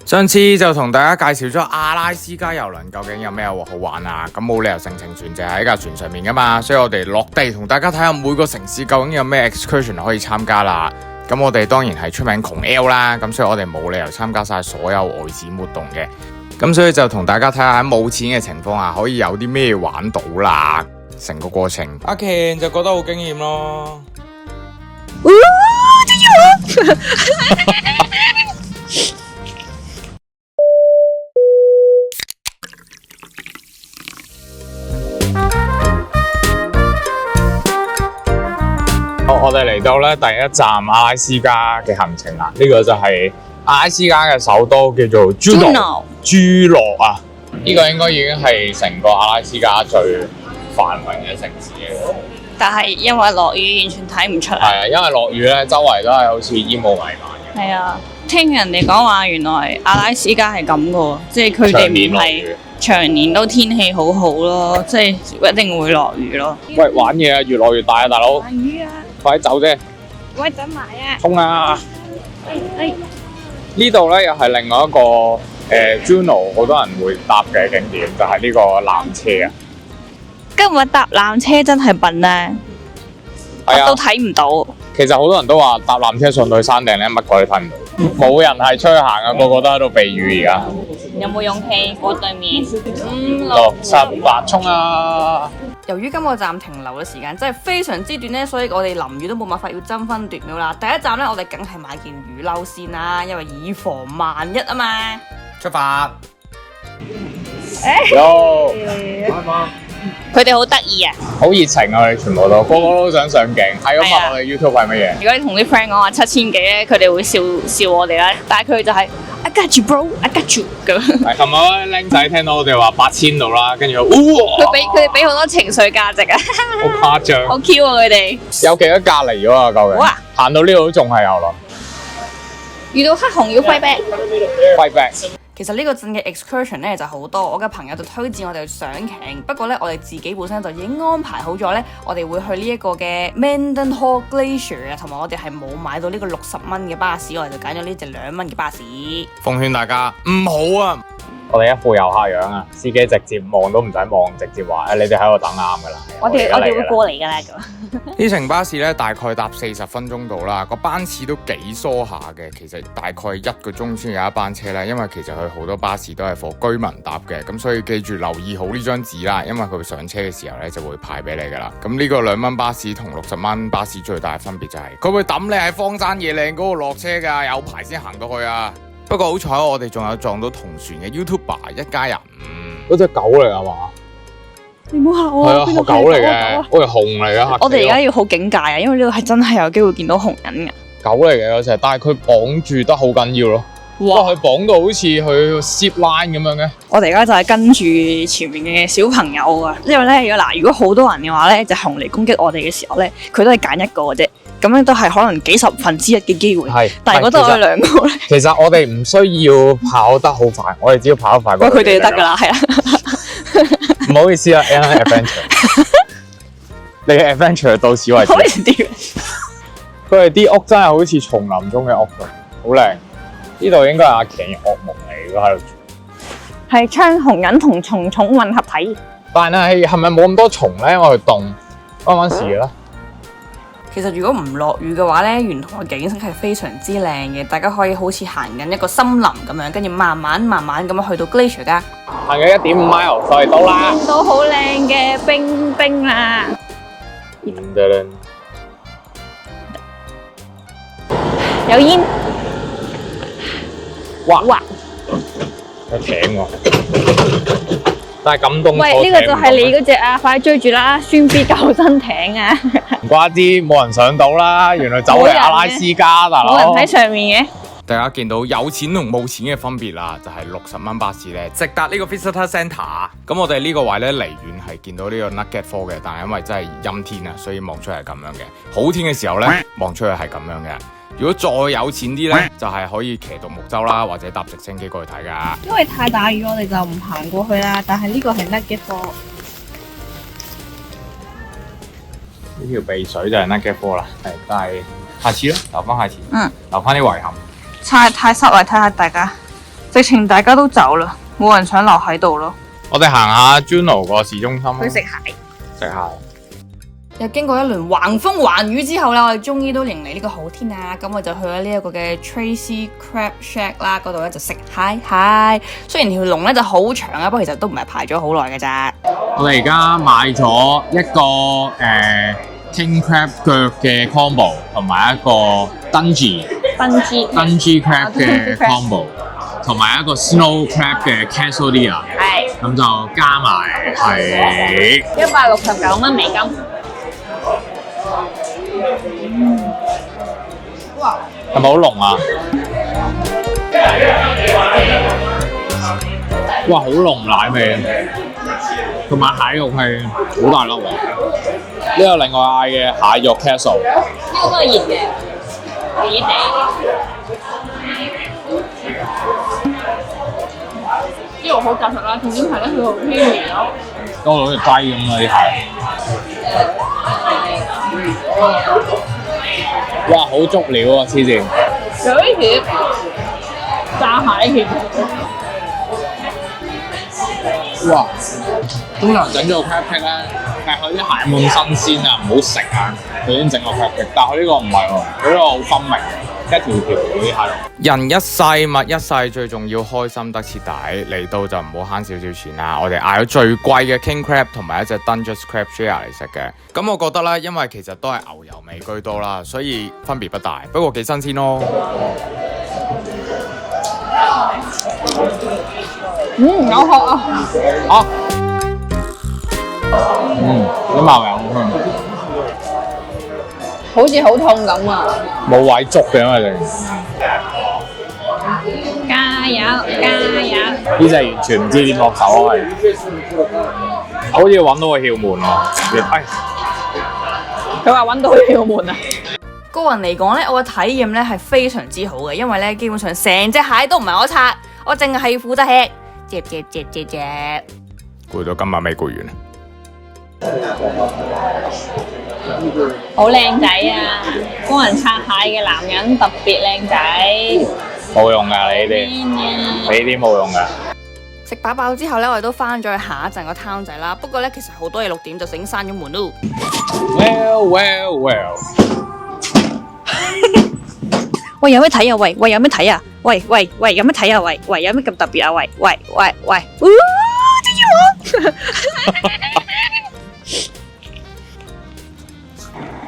上次就同大家介紹咗阿拉斯加郵輪究竟有咩好玩啊，咁冇理由成程船就喺架船上面噶嘛，所以我哋落地同大家睇下每個城市究竟有咩 excursion 可以參加啦。咁我哋當然係出名窮 L 啦，咁所以我哋冇理由參加晒所有外展活動嘅，咁所以就同大家睇下喺冇錢嘅情況下可以有啲咩玩到啦。成個過程，阿 Ken 就覺得好驚豔咯。我哋嚟到咧第一站阿拉斯加嘅行程啦，呢個就係阿拉斯加嘅首都叫做朱諾啊，呢個應該已經係成個阿拉斯加最繁榮嘅城市嘅。但係因為落雨，完全睇唔出嚟。係啊，因為落雨咧，周圍都係好似煙霧彌漫嘅。係啊，聽人哋講話，原來阿拉斯加係咁噶，即係佢哋唔係長年都天氣好好咯，即係一定會落雨咯。喂，玩嘢啊，越落越大啊，大佬！玩魚啊！快啲走啫！喂，等埋啊！衝啊！呢度咧又係另外一個Juneau 好多人會搭嘅景點，就係呢個纜車啊！今日搭纜車真係笨啊！我都睇唔到。其實好多人都話搭纜車上到去山頂咧，乜鬼都睇唔到，冇人係出去行啊，個個都喺度避雨而家。有冇勇氣過對面？6、7、8，衝啊！由於今個站停留嘅時間真係非常之短咧，所以我哋淋雨都冇辦法要爭分奪秒啦。第一站咧，我哋梗係買件雨褸先啦，因為以防萬一啊嘛。出發！佢哋好得意啊！好熱情啊！佢哋全部都個個都想上鏡。係咁問我哋 YouTube 係乜嘢？如果你同啲 friend 講話7000幾咧，佢哋會笑我哋啦。但係佢就係I got you bro, I got you 咁。係琴日僆仔聽到我哋話8000度啦，跟住佢哋俾好多情緒價值啊！好誇張，好 Q 啊佢哋。有幾多架嚟咗啊？究竟？行到呢度都仲係有咯。遇到黑熊要揮 back。揮 back。其實呢個鎮嘅 excursion 咧就好多，我嘅朋友就推薦我哋去上鯨。不過咧，我哋自己本身就已經安排好咗咧，我哋會去呢一個嘅 Mendenhall Glacier 啊，同埋我哋係冇買到呢個60蚊嘅巴士，我哋就揀咗呢隻2蚊嘅巴士。奉勸大家唔好啊！我哋一副遊客樣啊，司機直接望都唔使望，直接話你哋喺度等啱噶啦。我哋會過嚟噶啦咁。呢程巴士咧大概搭40分鐘到啦，個班次都幾疏下嘅。其實大概1個鐘先有一班車啦，因為其實佢好多巴士都係俾居民搭嘅，咁所以記住留意好呢張紙啦，因為佢上車嘅時候咧就會派俾你噶啦。咁呢個2蚊巴士同60蚊巴士最大嘅分別就係佢會抌你喺荒山野嶺嗰度落車噶，有排先行到去啊。不過好彩我哋仲有撞到同船嘅 YouTuber 一家人。嗰隻狗嚟啊嘛？你唔好嚇我啊！係啊，係狗嚟嘅，我係熊嚟嘅。我哋而家要好警戒啊，因為呢度係真係有機會見到熊人嘅。狗嚟嘅嗰隻，但係佢綁住得好緊要咯。哇！佢綁到好似佢 zip line 咁樣嘅。我哋而家就係跟住前面嘅小朋友啊，因為咧如果好多人嘅話咧，隻熊嚟攻擊我哋嘅時候咧，佢都係揀一個嘅啫。咁樣都係可能幾10分之一嘅機會，但係如果得我哋2個咧，其實我哋唔需要跑得好快，我哋只要跑得快過佢哋就得㗎啦，係啊。唔好意思啊 ，Alan Adventure， 你嘅 Adventure 到此為止。佢哋啲屋真係好似叢林中嘅屋咁，好靚。呢度應該係阿 Ken 嘅噩夢嚟，如果喺度住。係槍紅人同蟲蟲混合體。但係咪冇咁多蟲咧？因為佢凍，關事啦。其實如果唔落雨嘅話咧，沿途嘅景色係非常之靚嘅，大家可以好似行緊一個森林咁樣，跟住慢慢咁樣去到 Glacier 噶。行咗1.5 mile 就嚟到啦。見到好靚嘅冰冰啦。有煙。哇！有艇喎。但係咁凍，喂，呢個就係你嗰隻啊！快追住啦，酸 B 救生艇啊！唔怪之冇人上到啦，原來走嚟阿拉斯加大佬。冇人喺上面嘅。大家見到有錢同冇錢嘅分別啦，就係60蚊巴士咧，直達呢個 Visitor Centre。咁我哋呢個位咧離遠係見到呢個 Nugget Fall 嘅，但係因為真係陰天啊，所以望出嚟係咁樣嘅。好天嘅時候咧，望出去係咁樣嘅。如果再有錢啲咧，就係可以騎獨木舟啦，或者搭直升機過去睇噶。因為太大雨，我哋就唔行過去啦。但係呢個係 Nugget Fall，呢條鼻水就係 Nugget Fall啦。係，但係下次啦，留翻下次。留翻啲遺憾。太濕啦，睇下大家。直情大家都走啦，冇人想留喺度咯。我哋行下 Juno 個市中心去食蟹。食蟹。又經過一輪橫風橫雨之後啦，我哋終於都迎嚟呢個好天啊！咁我就去咗呢一個嘅 Tracy Crab Shack 啦，嗰度咧就食蟹。雖然條龍咧就好長啊，不過其實都唔係排咗好耐嘅咋。我哋而家買咗一個King Crab 腳嘅 combo， 同埋一個 Dungy Crab 嘅 combo， 同埋一個 Snow Crab 嘅 Quesadilla。係。咁就加埋係169蚊美金。係咪好濃啊？哇，好濃奶味，同埋蟹肉係好大粒喎。呢個另外嗌嘅蟹肉 castle， 呢個都係熱嘅，熱地。呢個好紮實啦，重點係咧佢好偏甜咯。多到好似雞咁啊啲蟹。哇，好足料啊！黐線。有啲似炸蟹鉗。哇！通常整咗個 crab cake 咧，係佢啲蟹冇新鮮啊，唔好食啊，佢已經整個 crab cake。但係佢呢個唔係喎，佢呢個好分明，一條條嗰啲蟹肉。人一世物一世，最重要開心得徹底。嚟到就唔好慳少少錢啦。我哋嗌咗最貴嘅 King Crab 同埋一隻 Dungeness Crab Share 嚟食嘅。咁我覺得咧，因為其實都係牛油味居多啦，所以分別不大。不過幾新鮮咯。有殼啊！啊！啲牛油好香。好似好痛咁啊！冇位捉嘅，因為加油！呢隻完全唔知點落手啊，係好似揾到個竅門喎。佢話揾到竅門啊！個人嚟講咧，我嘅體驗咧係非常之好嘅，因為咧基本上成隻蟹都唔係我拆，我淨係負責吃。攰到今晚未攰完。好靚仔啊！幫人拆蟹嘅男人特別靚仔。冇用㗎，你呢啲冇用㗎。食飽之後咧，我哋都翻咗去下一陣個攤仔啦。不過咧，其實好多嘢6點就已經閂咗門咯。Well 喂，有咩睇啊？喂，有咩睇啊？喂，有咩睇啊？喂，有咩咁特別啊？喂，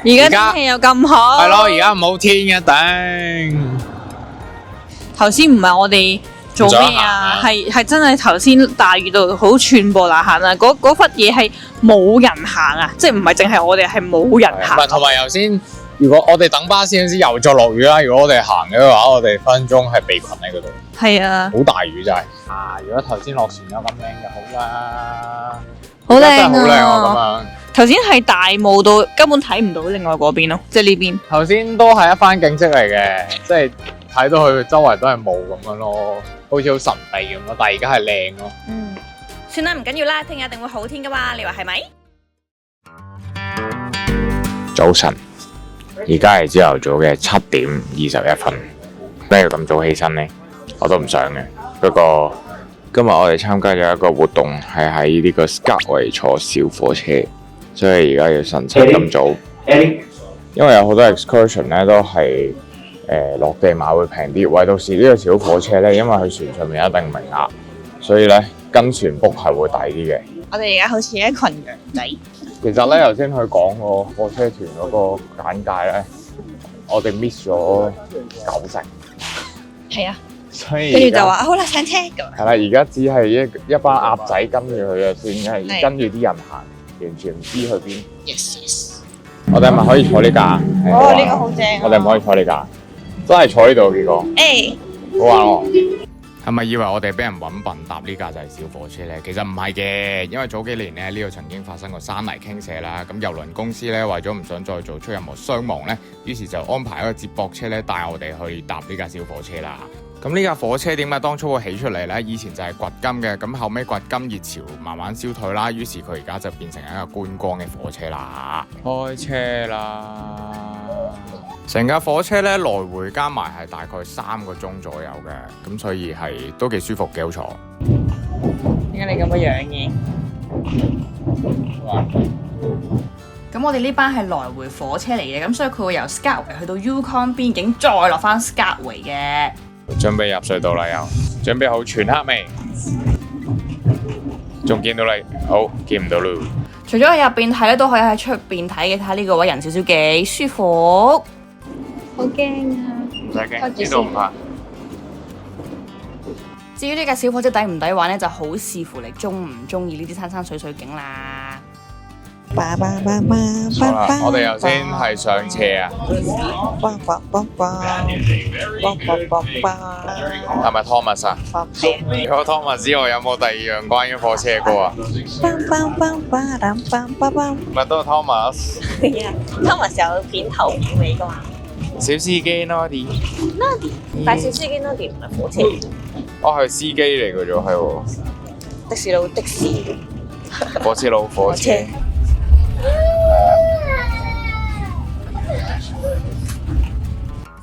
而家天氣又咁好，係咯，而家冇天嘅頂。頭先唔係我哋做咩啊？係真係頭先大雨到好寸步難行啊！嗰忽嘢係冇人行啊，即係唔係淨係我哋係冇人行。同埋頭先，如果我哋等巴士嗰陣時又再落雨啦，如果我哋行嘅話，我哋分鐘係被困喺嗰度。係啊，好大雨真係。如果頭先落船有咁靚就好啦。好靚真係好靚啊！咁樣。頭先係大霧到根本睇唔到另外嗰邊咯，即係呢邊。頭先都係一番景色嚟嘅，即係睇到佢周圍都係霧咁樣咯，好似好神秘咁咯。但係而家係靚咯。算啦，唔緊要啦，聽日一定會好天噶嘛，你話係咪？早晨，而家係朝頭早嘅7:21。咩要咁早起身呢？我都唔想嘅。不過今日我哋參加咗一個活動，係喺呢個 Skyway 坐小火車。所以而家要晨晨咁早，因為有好多 excursion 咧都係落地買會平啲，唯到是呢個小火車咧，因為佢船上面有一定名額，所以咧跟船 book 係會抵啲嘅。我哋而家好似一群羊仔。其實咧頭先佢講個火車團嗰個簡介咧，我哋 miss 咗90%。係啊，所以跟住就話好啦，上車咁。係啦，而家只係一班鴨仔跟住佢嘅先，係跟住啲人行。完全唔知去邊。Yes。我哋係咪可以坐呢架？哦，呢個好正。我哋唔可以坐呢架，真係坐呢度結果。好玩喎。係咪以為我哋俾人揾笨搭呢架就係小火車呢？其實唔係嘅，因為早幾年呢，呢度曾經發生過山泥傾瀉啦。咁郵輪公司呢，為咗唔想再做出任何傷亡呢，於是就安排一個接駁車呢，帶我哋去搭呢架小火車啦。咁呢架火車點解當初會起出嚟呢？以前就係掘金嘅，咁後尾掘金熱潮慢慢消退啦，於是佢而家就變成一個觀光嘅火車啦。開車啦！成架火車咧來回加埋係大概3個鐘左右嘅，咁所以係都幾舒服，幾好坐。點解你咁嘅樣嘅？咁我哋呢班係來回火車嚟嘅，咁所以佢會由 Skagway 去到 Yukon 邊境，再落翻 Skagway 嘅。準備入隧道啦，又準備好全黑未？仲見到你？好，見唔到咯。除咗喺入邊睇咧，都可以喺出邊睇嘅。睇下呢個位人少少幾舒服。好驚啊！唔使驚，呢度唔怕。至於呢架小火車抵唔抵玩咧，就好視乎你中唔中意呢啲山山水水景啦。好啦，我哋頭先係上斜啊。係咪 Thomas 啊？如果 Thomas 之外，有冇第二樣關於火車嘅歌啊？咪都係 Thomas。係啊，Thomas 有片頭片尾噶嘛？小司機 Noddy，但係小司機 Noddy 唔係火車，哦係司機嚟嘅啫，係喎。的士佬的士，火車佬火車。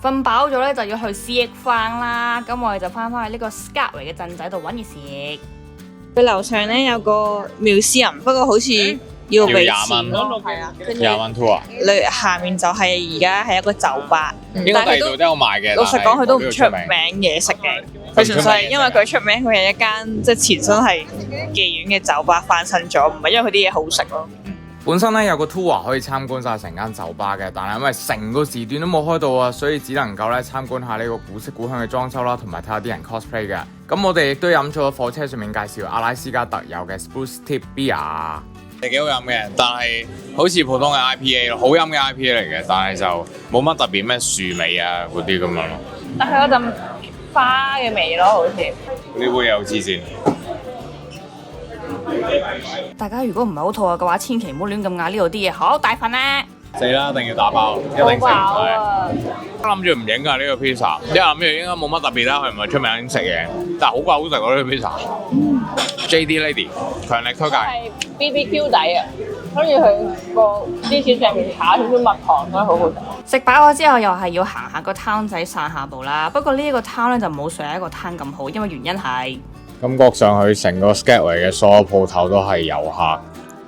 瞓飽咗咧就要去試食飯啦，咁我哋就翻去呢個 Skagway 嘅鎮仔度揾嘢食。佢樓上咧有個 museum，不過好似要俾錢咯，係啊，跟住20蚊 tour 啊？下面就係而家係一個酒吧，應該第二度都有賣嘅。老實講，佢都唔出名嘢食嘅，佢純粹係因為佢出名，佢係一間即係前身係妓院嘅酒吧翻新咗，唔係因為佢啲嘢好食咯。本身咧有個 tour 可以參觀晒成間酒吧嘅，但係因為成個時段都冇開到啊，所以只能夠咧參觀下呢個古色古香嘅裝修啦，同埋睇下啲人 cosplay 嘅。咁我哋亦都飲咗火車上面介紹阿拉斯加特有嘅 Spruce Tip Beer，係幾好飲嘅，但係好似普通嘅 IPA 咯，好飲嘅 IPA 嚟嘅，但係就冇乜特別咩樹味啊嗰啲咁樣咯。但係嗰陣花嘅味咯，好似呢杯嘢好黐線。大家如果唔係好肚餓嘅話，千祈唔好亂咁嗌呢度啲嘢，好大份啊！死啦，一定要打包，一定食唔晒。我諗住唔影㗎呢個 pizza，因為諗住應該冇乜特別啦，佢唔係出名食嘢，但係好鬼好食喎呢個 pizza。JD Lady 強力推介。係 BBQ 底啊，跟住佢個芝士上面搽少少蜜糖，所以好好食。食飽咗之後，又係要行下個 town 仔散下步啦。不過呢一個 town 咧就冇上一個 town 咁好，因為原因係感覺上去成個 Skagway 嘅所有鋪頭都係遊客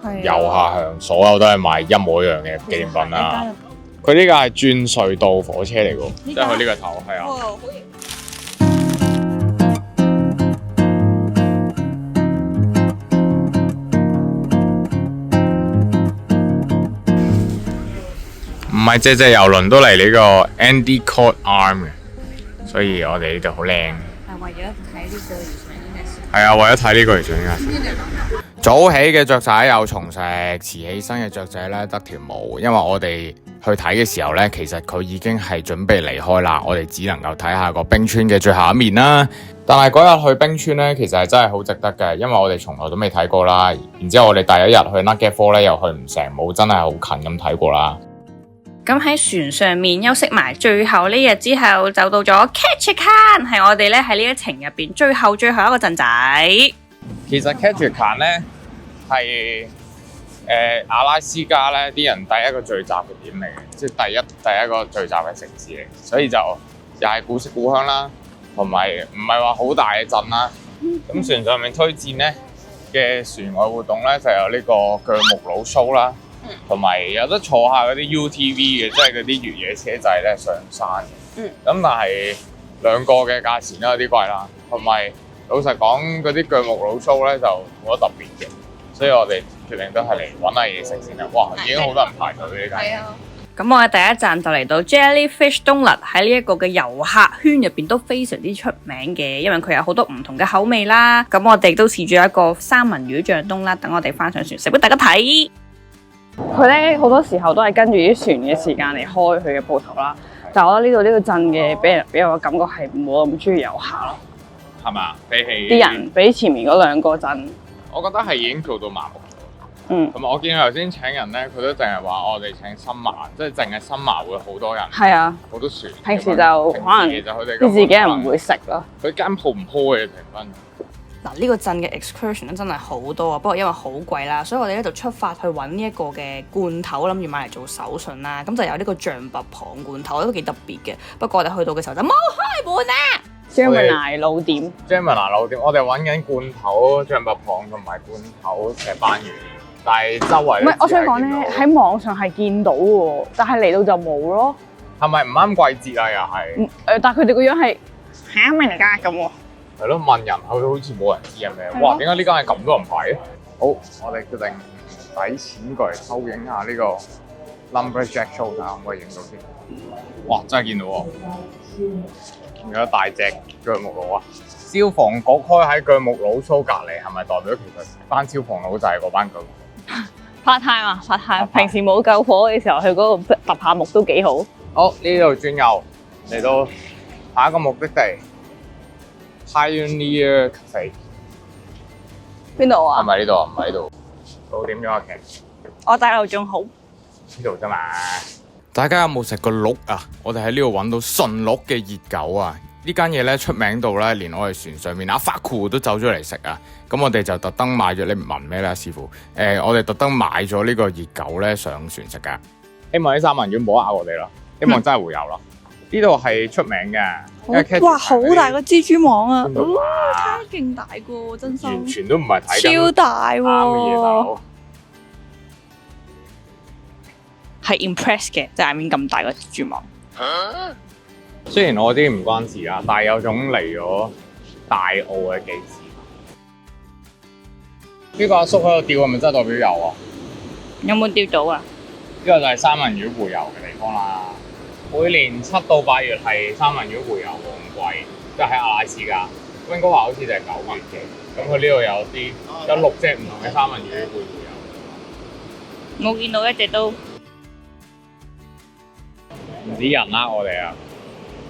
向，所有都係賣一模一樣嘅紀念品啦。佢呢架係轉隧道火車嚟㗎，即係佢呢個頭係啊。唔係隻隻遊輪都嚟呢個 Endicott Arm 嘅，所以我哋呢度好靚。係為咗睇呢個係啊，為咗睇呢個而上嘅。早起嘅雀仔有蟲食，遲起身嘅雀仔咧得條毛。因為我哋去睇嘅時候咧，其實佢已經係準備離開啦。我哋只能夠睇下個冰川嘅最後一面啦。但係嗰日去冰川咧，其實係真係好值得嘅，因為我哋從來都未睇過啦。然之後我哋第一日去 Nugget Fall 咧，又去唔成，冇真係好近咁睇過啦。咁喺船上面休息埋最後呢日之後，就到咗 Ketchikan， 係我哋咧喺呢一程入邊最後一個鎮仔。其實 Ketchikan 咧係阿拉斯加咧啲人第一個聚集嘅點嚟嘅，即係第一個聚集嘅城市嚟，所以就又係古色古香啦，同埋唔係話好大嘅鎮啦。咁船上面推薦咧嘅船外活動咧就有呢個鋸木佬 show 啦。同埋有得坐下嗰啲 UTV 嘅，即係嗰啲越野車仔咧上山嘅。咁但係兩個嘅價錢都有啲貴啦。同埋老實講，嗰啲鋸木佬 show 咧就冇乜特別嘅，所以我哋決定都係嚟揾下嘢食先啦。哇，已經好多人排隊呢間。咁我哋第一站就嚟到 Jellyfish Donut， 喺呢一個嘅遊客圈入邊都非常之出名嘅，因為佢有好多唔同嘅口味啦。咁我哋都試咗一個三文魚醬冬啦，等我哋翻上船食俾大家睇。佢咧好多時候都係跟住啲船嘅時間嚟開佢嘅鋪頭啦，但係我覺得呢個鎮嘅俾我嘅感覺係冇咁中意遊客咯，係嘛？比起啲人比前面嗰兩個鎮，我覺得係已經做到麻木。同埋我見佢頭先請人咧，佢都淨係話我哋請新麻，即係淨係新麻會好多人。係啊，好多船。平時就可能啲自己人唔會食咯。佢間鋪唔鋪嘅評分。嗱，呢個鎮嘅 excursion 咧真係好多啊，不過因為好貴啦，所以我哋咧就出發去揾呢一個嘅罐頭，諗住買嚟做手信啦。咁就有呢個象拔蚌罐頭，都幾特別嘅。不過我哋去到嘅時候就冇開門啊！ Gemini 老店 Gemini 老店，我哋揾緊罐頭象拔蚌同埋罐頭石斑魚，但係周圍唔係，我想講咧喺網上係見到喎，但係嚟到就冇咯。係咪唔啱季節啊？又係但係佢哋個樣係嚇咩嚟㗎咁喎？係咯，問人佢好似冇人知係咩？哇！點解呢間係咁多人排嘅？好，我哋決定唔使錢過嚟偷影下呢個 Lumberjack Show，睇下可唔可以影到先。哇！真係見到喎，見到大隻鋸木佬啊！消防局開喺鋸木佬 show 隔離，係咪代表其實班消防佬就係嗰班鋸木佬？ part time 啊，part time。平時冇救火嘅時候去嗰度揼下木都幾好。好，呢度轉右嚟到下一個目的地 Pioneer Cafe， 邊度啊？係咪呢度啊？唔係呢度。到點咗啊？劇我大路仲好。呢度啫嘛。大家有冇食過鹿啊？我哋喺呢度揾到純鹿嘅熱狗啊！呢間嘢咧出名到咧，連我哋船上面阿法庫都走咗嚟食啊！咁我哋就特登買咗，你唔聞咩咧，師傅？我哋特登買咗呢個熱狗咧上船食噶。希望啲三文魚唔好呃我哋啦，希望真係會有啦。呢度係出名嘅，哇！好大個蜘蛛網啊！哇，太勁大個，真心完全都唔係睇緊超大啱嘅嘢，大喎！佬。係 impress 嘅，即係面咁大個蜘蛛網。雖然我啲唔關事啦，但係有種嚟咗大澳嘅記事。呢個阿叔喺度釣係咪真係代表有啊？有冇釣到啊？呢個就係三文魚洄遊嘅地方啦。每年7到8月係三文魚洄遊旺季，即係喺阿拉斯加。溫哥華好似就係9月嘅。咁佢呢度有6隻唔同嘅三文魚會洄遊。我見到一隻都唔止人呃我哋啊，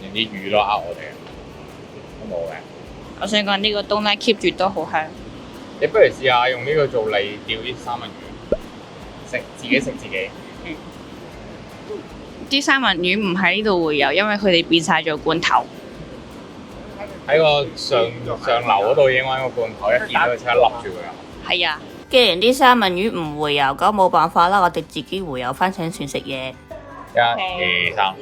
連啲魚都呃我哋啊，都冇嘅。我想講呢個冬咧 keep 住都好香。你不如試下用呢個做餌釣啲三文魚，自己食自己。啲三文魚唔喺呢度會有，因為佢哋變晒做罐頭。喺個上樓嗰度影翻個罐頭，一見到佢即刻笠住佢啊！係啊，既然啲三文魚唔回游，咁冇辦法啦，我哋自己回游翻上船食嘢。 1、2、3，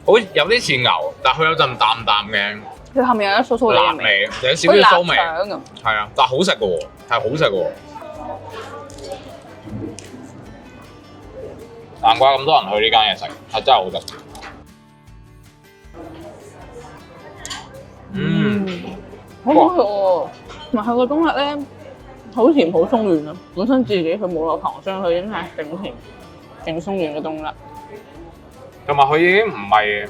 好有啲似牛，但佢有陣淡淡嘅佢後面有一酥酥辣嘅味，味，有少少酥味，好似臘腸咁。係啊，但係好食嘅喎，係好食嘅喎。難怪咁多人去呢間嘢食，係真係好食。好好食喎！同埋佢個冬甩咧，好甜好鬆軟啊！本身自己佢冇落糖霜，佢已經係勁甜勁鬆軟嘅冬甩。同埋佢已經唔係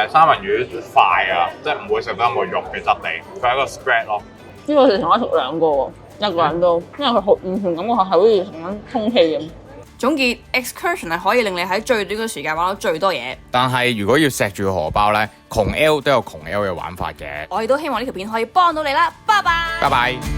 三文魚塊啊，即係唔會食得咁個肉嘅質地，佢係一個 spread 咯。呢個食同一食兩個喎，一個人都，因為佢好完全感覺係好似食緊空氣咁。總結 excursion 係可以令你喺最短嘅時間玩到最多嘢。但係如果要錫住個荷包咧，窮 L 都有窮 L 嘅玩法嘅。我哋都希望呢條片可以幫到你啦，拜拜。拜拜。